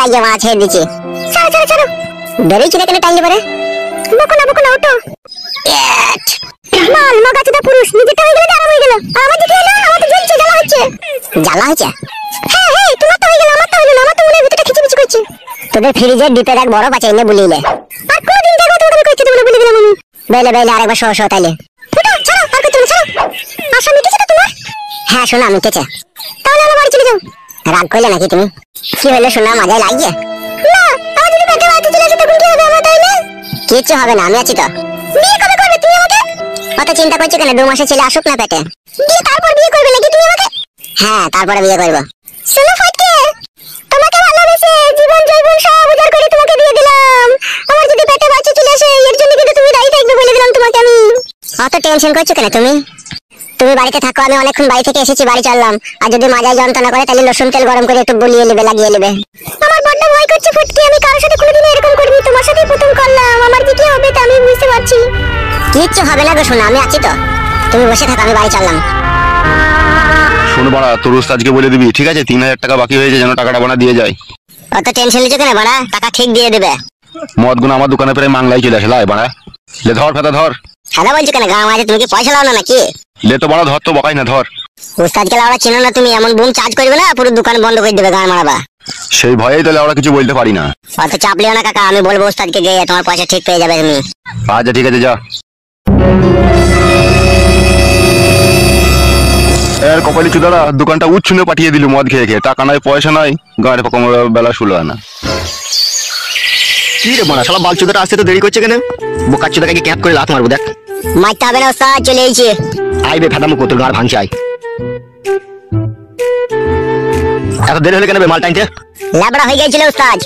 লাগিয়ে মারা ছেড়ে দিচ্ছি। ছাড়ো ছাড়ো ছাড়ো, বেরিয়েছি না কেন টাইম পারে? বকো না ওটো। মাল মগাচোদা পুরুষ, নিজেটা হয়ে গেল আর হয়ে গেল, আমার দিকে এলো, আমার তো জ্বলছে, জ্বালা হচ্ছে। জ্বালা হচ্ছে? হ্যাঁ হ্যাঁ, তোমার তো হয়ে গেল, আমার তো হলো না, আমার তো মনের ভিতরটা খিচিমিচি করছে। তোদের ফ্রিজের ডিপের এক বড় বাচ্চা এনে বলিলে আর কোনদিন দেখো তোমাকে আমি করছি, তোমরা বলে দিলাম আমি। বেলে আরেকবার শো তাইলে ফুটো, ছাড়ো আর করতে না, ছাড়ো। আশা মিটেছে তো তোমার? হ্যাঁ শোনা মিটেছে। তাহলে আমার বাড়ি চলে যাও। রাগ করলে নাকি তুমি? কি হলো শোনা, মাজায় লাগিয়ে? না, আমার যদি পেটে বাড়িতে চলে আসে তখন কি হবে আমার তাইলে? কিচ্ছু হবে না, আমি আছি তো। বিয়ে কবে করবে তুমি আমাকে? অত চিন্তা করছো কেন, 2 মাসের ছেলে আসুক না পেটে, দিয়ে তারপর বিয়ে করবে নাকি তুমি আমাকে? হ্যাঁ তারপরে বিয়ে করবো। শোনো ফটকে, তোমাকে ভালোবেসে জীবন জৈবন সব উজাড় করে তোমাকে দিয়ে দিলাম। আমার যদি পেটে বাচ্চা চলে আসে এর জন্য কিন্তু তুমি দায়ী থাকবে বলে দিলাম তোমাকে আমি। অত টেনশন করছো কেন তুমি? তুমি বাড়িতে থাকো, আমি অনেকক্ষণ বাড়ি থেকে এসেছি, বাড়ি চললাম। আর যদি মাজায় যন্ত্রণা করে তাহলে রসুন তেল গরম করে একটু বলিয়ে নেবে, লাগিয়ে নেবে। আমার বড্ড ভয় করছে ফুটকি, আমি কারোর সাথে কোনোদিন এরকম করিনি, তোমার সাথেই প্রথম করলাম। আমার কি কি হবে তা আমি বুঝতে পারছি। কিচ্ছু হবে না গো শোনা, আমি আছি তো, তুমি বসে থাকো, আমি বাড়ি চললাম। শোনো বাড়া, তোর ওস্তাদকে বলে দিবি, ঠিক আছে? 3000 টাকা বাকি হয়েছে, যেন টাকাটা বানা দিয়ে যায়। অত টেনশন নিচ্ছ কেন বাড়া, টাকা ঠিক দিয়ে দেবে। মদ গুণ আমার দোকানে প্রায় মাংলাই চলে আসে, লাই বাড়া। লে ধর ফেতা ধর। সাদা বলছো কেন, গাঁ মাঝে তুমি কি পয়সা লাও না নাকি? লে তো বাড়া ধর, তো বকাই না, ধর। ওস্তাদকে লাউড়া চিনো না তুমি, এমন বুম চার্জ করবে না পুরো দোকান বন্ধ করে দেবে, গাঁ মারাবা। সেই ভয়েই তাহলে আমরা কিছু বলতে পারি না। অত চাপ লিও না কাকা, আমি বলবো ওস্তাদকে গিয়ে তোমার পয়সা ঠিক পেয়ে যাবে তুমি। আচ্ছা ঠিক আছে, যা। এর কপালি চুদারা দোকানটা উচ্ছুনে পাঠিয়ে দিল মদ খেয়ে খেয়ে, টাকা নাই পয়সা নাই, গাড়ি পকম বেলা শুলো না। কি রে বাড়া, শালা বালচুদাটা আসতে তো দেরি করছে কেন? বোকা চুদাকে ক্যাপ করে লাত মারবো দেখ। মারতে হবে না ওস্তাদ, চলে এসেছি। আইবে ফেদামু কত গাড় ভাঙছে, আই। এত দেরি হলে কেন বে মাল টাইনতে? ল্যাবড়া হয়ে গেছিল ওস্তাদ।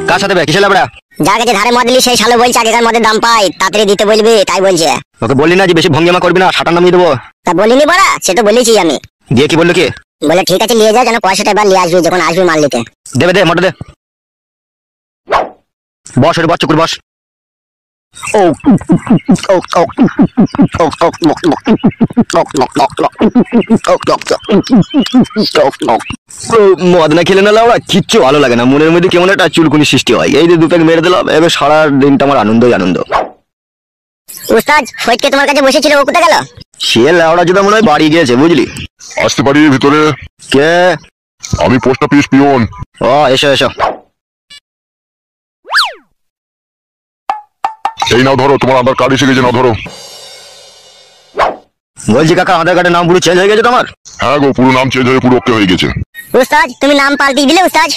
কার সাথে বে, কিসে লাবড়া? যার কাছে ধারে মদ নিলি সেই শালো বলছে আগেকার মদের দাম পাই, তাড়াতাড়ি দিতে বলবি, তাই বলছে। ওকে বললি না যে বেশি ভঙ্গিমা করবি না, সাটার নামিয়ে দেবো? তা বলিনি বড়া, সে তো বলেছি আমি। দিয়ে কি বললো কি? বলে ঠিক আছে নিয়ে যাও, যেন পয়সাটা এবার নিয়ে আসবি যখন আসবি মাল নিতে। দেবে দে, মোটা দে। বস ওরে, বস চুকুর বস। ও মদ না খেলে না লাউড়া কিচ্ছু ভালো লাগে না, মনের মধ্যে কেমন একটা চুলকুনি সৃষ্টি হয়। এই যে 2 প্যাক মেরে দিলাম, এবার সারা দিনটা আমার আনন্দই আনন্দ। ওস্তাদ ফটকে তোমার কাছে বসেছিল, ও কোথায় গেল? সে লাউড়া যদি মনে হয় বাড়ি গিয়েছে, বুঝলি? আসতে পারি ভিতরে? কে? আমি পোস্ট অফিস পিয়ন। ও এসো এসো। এই নাও ধরো, তোমার আধার কার্ড এসে গেছে, নাও ধরো। বলছি কাকা, আধার কার্ডের নাম পুরো চেঞ্জ হয়ে গেছে তোমার? হ্যাঁ গো, পুরো নাম চেঞ্জ হয়ে পুরো ওকে হয়ে গেছে। ওস্তাদ তুমি নাম পাল্টিয়ে দিলে ওস্তাদ?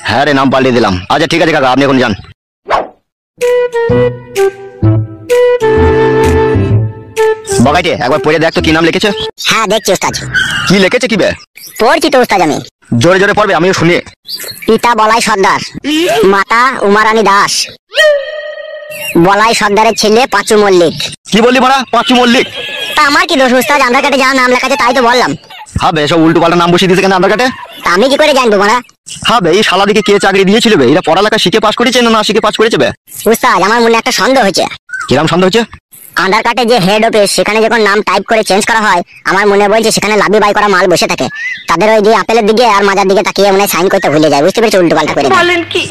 হ্যাঁ রে, নাম পাল্টে দিলাম। আচ্ছা ঠিক আছে কাকা, আপনি এখন যান। বগাইতে একবার পড়ে দেখ তো কি নাম লিখেছে। হ্যাঁ দেখছি ওস্তাদ। কি লিখেছে কি বে? পড়ছি তো ওস্তাদ আমি। জোরে জোরে পড়বে, আমিও শুনি। পিতা বলাই সর্দার, মাতা উমারানী দাস, বলাই সর্দারের ছেলে পাঁচু মল্লিক। কি বললি মারা, পাঁচু মল্লিক? তা আমার কি দোষ ওস্তাদ, আধার কার্ডে যা নাম লেখা আছে তাই তো বললাম। হবে সব উল্টো পাল্টা নাম বসিয়ে দিয়েছে কেন আধার কার্ডে? তা আমি কি করে জানবো মারা? হবে এই শালাদিকে কে চাকরি দিয়েছিল বে? এরা পড়ালেখা শিখে পাস করেছে না না শিখে পাস করেছে বে? ওস্তাদ আমার মনে একটা সন্দেহ হয়েছে। কিরম সন্দেহ হচ্ছে? আধার কার্ডে যে হেড অফিস, সেখানে যখন নাম টাইপ করে চেঞ্জ করা হয়, আমার মনে বলছে সেখানে লাভি বাই করা মাল বসে থাকে, তাদের ওই যে আপেলের দিকে আর মাজার দিকে তাকিয়ে মনে সাইন করতে ভুলে যায়, বুঝতে পেরেছি? উল্টো পাল্টা করে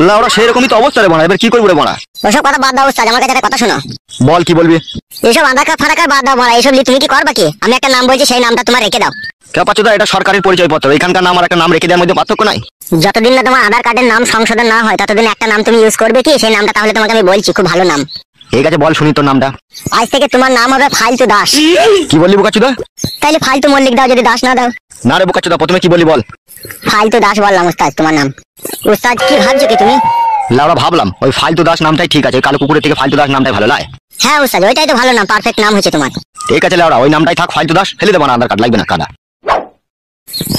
লাউড়া সেরকমই তো অবস্থা রে মারা, এবার কি করবো রে মারা? ওসব কথা বাদ দাও ওস্তাদ, আমার কাছে একটা কথা শোনো। বল কি বলবি? এইসব আধার কার্ড ফাধার কার্ড বাদ দাও মারা, এইসব নিয়ে তুমি কি করবা কি? আমি একটা নাম বলছি, সেই নামটা তোমার রেখে দাও। কে পাচ্ছ? এটা সরকারি পরিচয় পত্র, এখানকার নাম আর একটা নাম রেখে দেওয়ার মধ্যে পার্থক্য নাই। যতদিন না তোমার আধার কার্ডের নাম সংশোধন না হয় ততদিন একটা নাম তুমি ইউজ করবে কি, সেই নামটা তাহলে তোমাকে আমি বলছি, খুব ভালো নাম। ঠিক আছে বল শুনি তোর নামটা। আজ থেকে তোমার নাম হবে ফালতু দাস। কি বললি বোকাচুদা? তাইলে ফালতু মল্লিক দাও যদি দাস না দাও। না রে বোকাচুদা, প্রথমে কি বললি বল? ফালতু দাস বললাম ওস্তাদ তোমার নাম। ওস্তাদ কি ভাবছো কি তুমি? লাউড়া ভাবলাম ওই ফালতু দাস নামটাই ঠিক আছে, ওই কালো কুকুরের থেকে ফালতু দাস নামটাই ভালো লাগে। হ্যাঁ ওস্তাদ ওইটাই তো ভালো নাম, পারফেক্ট নাম হয়েছে তোমার। ঠিক আছে লাউড়া, ওই নামটাই থাক, ফালতু দাস ফেলে দেবো না, আধার কার্ড লাগবে না কাদা।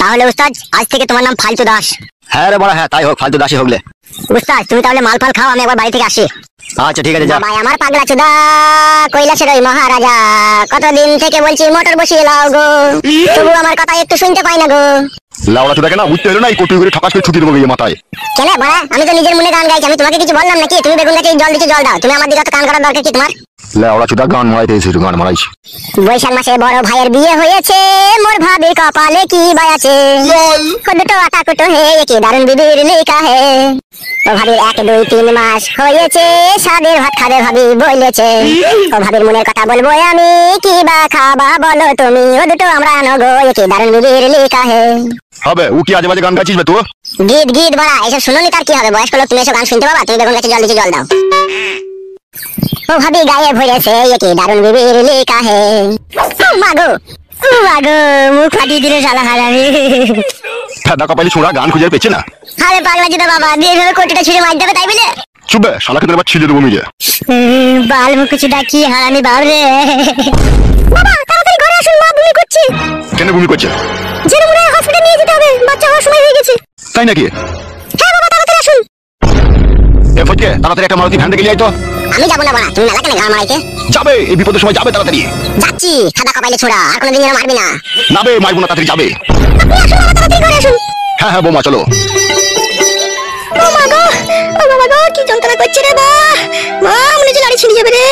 তাহলে ওস্তাদ আজ থেকে তোমার নাম ফালতু দাস। হ্যাঁ রে বড়া, হ্যাঁ তাই হোক, ফালতু দাসই হোকলে। ওস্তাদ তুমি তাহলে মাল ফাল খাও, আমি একবার বাড়ি থেকে আসি। আচ্ছা ঠিক আছে যা। ভাই আমার পাগলা চোদা কৈলাসের ওই মহারাজা, কতদিন থেকে বলছি মোটর বসিয়ে লাও গো, তবু আমার কথা একটু শুনতে পাই না গো। লাউড়া চুদাকে না বুঝতে হলো না, এই কোটি করে ঠকাস করে ছুটি দেবো গিয়ে মাথায়। কেন বড়া, আমি তো নিজের মনে গান গাইছি, আমি তোমাকে কিছু বললাম নাকি? তুমি বেগুন গাছে জল দিচ্ছ, জল দাও। তুমি আমার দিকে কান করার দরকার কি তোমার? লেওড়া চুদা গান মারাইতে এসেছি, গান মারাইছি। বৈশাখ মাসে বড় ভাইয়ের বিয়ে হয়েছে, মোর ভাবির কপালে কি বাই আছে। দুটো আটা কুটো হে কি দারুণ বিবির লেখা হে। ও ভাবির 1 2 3 মাস হয়েছে, সাদের ভাত খাবে ভাবি বলেছে। ও ভাবির মনের কথা বলবো আমি, কি বা খাবা বলো তুমি। ও দুটো আমরা নগো কি দারুণ বিবির লেখা হে। হবে ও কি আজে বাজে গান গাইছিস বে তুই? গীত গীত বড়া এসব শুনোনি তার কি হবে? বয়স্ক লোক তুমি এসব গান শুনতে পাবা? তুমি বেগুন গাছে জল দিচ্ছি, জল দাও। ও ভাবি গায়ে ভরেছে কি দারুণ বিবির লেখা হে। মাগো মাগো মুখ ফাটিয়ে দিলে শালা হারামি। ফেদা কপালি ছোড়া গান খুঁজে পেয়েছে না। আরে পাগলা জুতা বাবা দিয়ে ভেবে কোটিটা ছুঁড়ে মার দেবে তাই বলে? চুপ বে, শালাকে তোর এবার ছিঁড়ে দেবো মিলে। বাল মুখ চুদা কি হারামি বাবরে। বাবা তাড়াতাড়ি ঘরে আসুন, মা বমি করছে। কেন বমি করছে? জেরুমুড়ে হসপিটালে নিয়ে যেতে হবে, বাচ্চা হওয়ার সময় হয়ে গেছে। তাই নাকি? হ্যাঁ বাবা তাড়াতাড়ি আসুন। এ ফটকে তাড়াতাড়ি একটা মারুতি ভ্যান দেখে আই তো। আমি যাবো না বাবা, তুমি মেলা কেন গা মারাইতে? যাবে, এই বিপদের সময় যাবে তাড়াতাড়ি। যাচ্ছি, খাদা কপাইলে ছোড়া, আর কোনোদিন যেন মারবি না। না বে, মারবো না, তাড়াতাড়ি যাবে। আপনি আসুন বাবা, তাড়াতাড়ি ঘরে আসুন। হ্যাঁ হ্যাঁ বৌমা চলো। ও মা গো, ও বাবা গো, কি যন্ত্রণা করছে রে মা। মা মনে হচ্ছে লাড়ি ছিঁড়ে যাবে রে।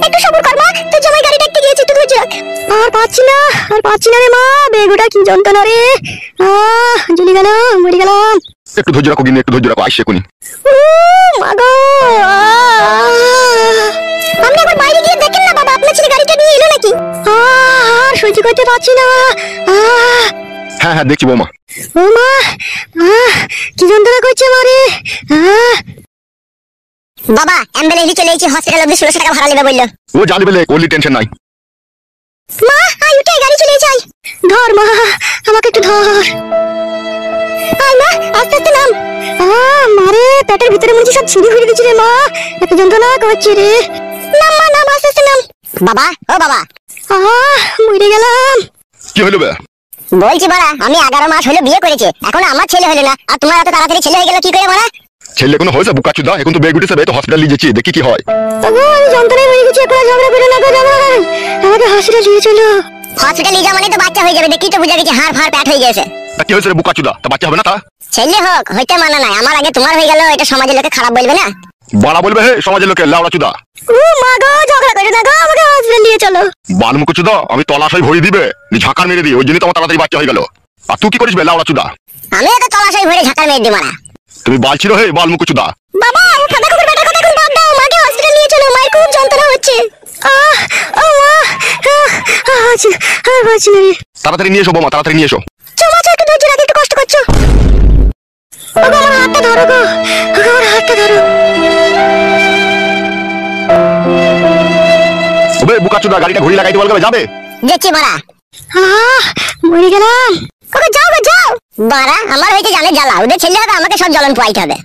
একটু সবর কর মা, তোর জামাই গাড়ি ডাকতে গিয়েছে, একটু ধৈর্য রাখ। আর পাচ্ছি না রে মা, বেগুটা কি যন্ত্রণা রে। জ্বলে গেল, মরে গেলাম। একটু ধৈর্য রাখো গিনি, একটু ধৈর্য রাখো, আসছে কোনি। ও মা গো, আপনি একবার বাইরে গিয়ে দেখেন না বাবা, আপনার ছেলে গাড়িটা নিয়ে এলো নাকি? আর সহ্য করতে পারছি না। হ্যাঁ হ্যাঁ দেখছি বৌমা। ও মা, কি যন্ত্রণা করছে মারে। বাবা অ্যাম্বুলেন্সে চলে এসেছি, হসপিটাল অবধি 1600 টাকা ভাড়া নেবে বললো। ও জানবে লে, কোলি টেনশন নাই। মা আই উঠে, গাড়ি চলে যাই। ধর মা, আমাকে একটু ধর। আই মা, আস্তে আস্তে নাম। মারে পেটের ভিতরে মনে হচ্ছে সব ছিঁড়ে ফিরে দিচ্ছে রে মা, এত যন্ত্রণা করছে রে। নাম মা, নাম, আস্তে আস্তে নাম। বাবা ও বাবা, মরে গেলাম। কি হলো বে? বলছি বাড়া, আমি 11 মাস হলো বিয়ে করেছে, এখন আমার ছেলে হলো না, আর তোমার এত তাড়াতাড়ি ছেলে হয়ে গেল কি করে বাড়া? ছেলে কোনো হয়েছে বুকা চুদা? এখন তো বেগ উঠেছে বে, তো হসপিটাল নিয়ে যাচ্ছি, দেখি কি হয়। আমি যন্ত্রণায় হয়ে গেছি, এখন ঝগড়া করে না গো জামাই, আমাকে হসপিটাল নিয়ে চলো। হসপিটাল নিয়ে যাওয়া মানে তো বাচ্চা হয়ে যাবে, দেখি তো বুঝা গেছে হাড় ফাড় প্যাট হয়ে গেছে। তা কি হয়েছে রে বুকা চুদা? তা বাচ্চা হবে না? তা ছেলে হোক হইতে মানা নাই, আমার আগে তোমার হয়ে গেল, এটা সমাজের লোকে খারাপ বলবে না? বাড়া বলবে হে সমাজের লোকে, লাউড়া চুদা। ও মা গো, ঝগড়া করে না গো, আমাকে হসপিটাল নিয়ে চলো। বালমুখ চুদা, আমি তলাশাই ভরি দিবে, ঝাঁকার মেরে দিই, ওই জন্য তো আমার তাড়াতাড়ি বাচ্চা হয়ে গেল। আর তুই কি করিস বে লাউড়া চুদা? আমি তো তলাশাই ভরে ঝাঁকার মেরে দিই মারা। তুমি বালছিল হে বালমুখ চুদা। বাবা ও ফাদা কুকুর বেটার কথা এখন বাদ দাও, মাকে হসপিটাল নিয়ে চলো, মায়ের খুব যন্ত্রণা হচ্ছে। ও মা, বাঁচি না রে। তাড়াতাড়ি নিয়ে এসো বৌমা, তাড়াতাড়ি নিয়ে এসো। চমা চো, একটু ধৈর্য রাখ, একটু কষ্ট করছো। ওগো আমার হাতটা ধরো গো, ওগো আমার হাতটা ধরো। ওবে বুকা চুদা, গাড়িটা ঘুরি লাগাইতে বলবে, যাবে? দেখছি বাড়া। মরে গেলাম। ওকে যাও গো যাও। বাড়া আমার হইতে জানে জ্বালা, ওদের ছেলে হবে, আমাকে সব জ্বলন পোয়াইতে হবে।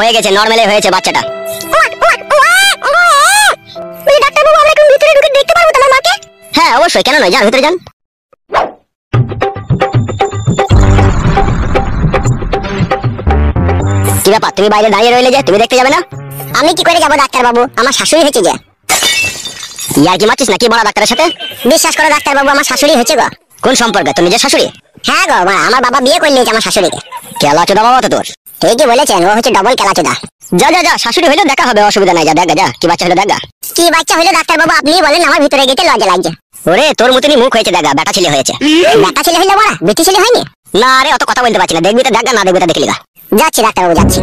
হয়ে গেছে, নরমালি হয়েছে বাচ্চাটা। ডাক্তারবাবু আমরা এখন ভিতরে ঢুকে দেখতে পারবো তোমার মাকে? হ্যাঁ অবশ্যই, কেন নয়, যান ভিতরে যান। কি ব্যাপার, তুমি বাইরে দাঁড়িয়ে রইলে যে, তুমি দেখতে যাবে না? আমি কি করে যাবো ডাক্তারবাবু, আমার শাশুড়ি হয়েছে যে। ইয়ার কি মারছিস নাকি বড় ডাক্তারের সাথে? বিশ্বাস করো ডাক্তারবাবু, আমার শাশুড়ি হয়েছে গো। কোন সম্পর্কে, তুমি যে শাশুড়ি? হ্যাঁ গো মা, আমার বাবা বিয়ে করে নিয়েছে আমার শাশুড়িকে। কেলা চোদা বাবা তো তোর। ঠিকই বলেছেন, ও হচ্ছে ডবল কেলা চোদা। যা যা যা, শাশুড়ি হইলে দেখা হবে, অসুবিধা নাই, যা দেখা যা কি বাচ্চা হলো দেখা। কি বাচ্চা হলো ডাক্তারবাবু আপনি বলেন, আমার ভিতরে গেতে লজ্জা লাগছে। ওরে তোর মতনই মুখ হয়েছে দেখা, বেটা ছেলে হয়েছে। বেটা ছেলে হইলো বড়া, বেটি ছেলে হয়নি? না রে অত কথা বলতে পারছি না, দেখবি তো দেখা, না দেখবি তো দেখলি গা। যাচ্ছি ডাক্তারবাবু যাচ্ছি।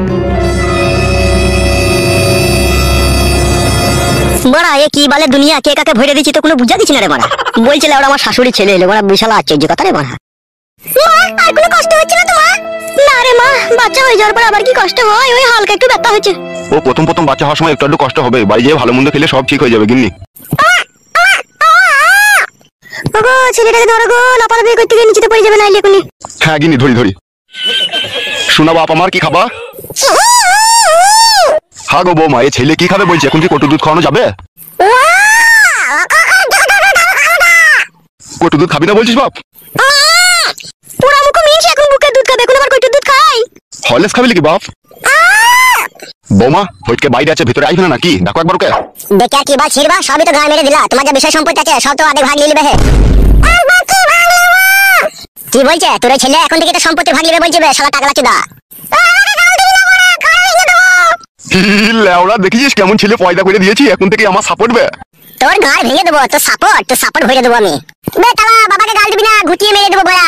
বড়া এ কি বলে দুনিয়া, কে কাকে ভরে দিচ্ছি তো কোনো বুঝা দিচ্ছি না রে বড়া। বলছিল ওরা আমার শাশুড়ি ছেলে এলো, বড়া বিশাল আশ্চর্য কথা রে বড়া। আর কোনো কষ্ট হচ্ছে না তোমার? না রে মা, বাচ্চা হয়ে যাওয়ার পর আবার কি কষ্ট হয়, ওই হালকা একটু ব্যথা হচ্ছে। ও প্রথম প্রথম বাচ্চা হওয়ার সময় একটু একটু কষ্ট হবে, বাড়ি যেয়ে ভালো মন্দ খেলে সব ঠিক হয়ে যাবে গিন্নি। ওগো ছেলেটাকে ধরো গো, লাপালাপি করতে গিয়ে নিচেতে পড়ে যাবে নাইলে এখনই। হ্যাঁ গিনি ধরি ধরি। শোনা বাপ আমার কি খাবা? হ্যাঁ গো বৌমা, এই ছেলে কি খাবে বলছে, এখন কি কটু দুধ খাওয়ানো যাবে? কটু দুধ খাবি না বলছিস বাপ? পুরা মুখ মিনছে, এখন বুকের দুধ খাবে, এখন আবার কইটু দুধ খাই। হরলিক্স খাবি নাকি বাপ? বৌমা হইটকে বাইরে আছে, ভিতরে আইবে না নাকি? দেখো একবার ওকে। দেখে আর কি বাল ছিড়বা, সবই তো গায়ে মেরে দিলা। তোমার যা বিষয় সম্পত্তি আছে সব তো আধে ভাগ নিয়ে নিবে হে। কি বলছে তোর ওই ছেলে? এখন থেকে তো সম্পত্তি ভাগ নিবে বলছে বে, শালা টাকলা চুদা। লেওড়া দেখেছিস কেমন ছেলে পয়দা করে দিয়েছি, এখন থেকে আমার সাপোর্ট বে। তোর গাল ভেঙে দেবো, তোর সাপোর্ট ভরে দেবো আমি। বে তালা বাবাকে গাল দিবি না, ঘুটিয়ে মেরে দেবো বড়া।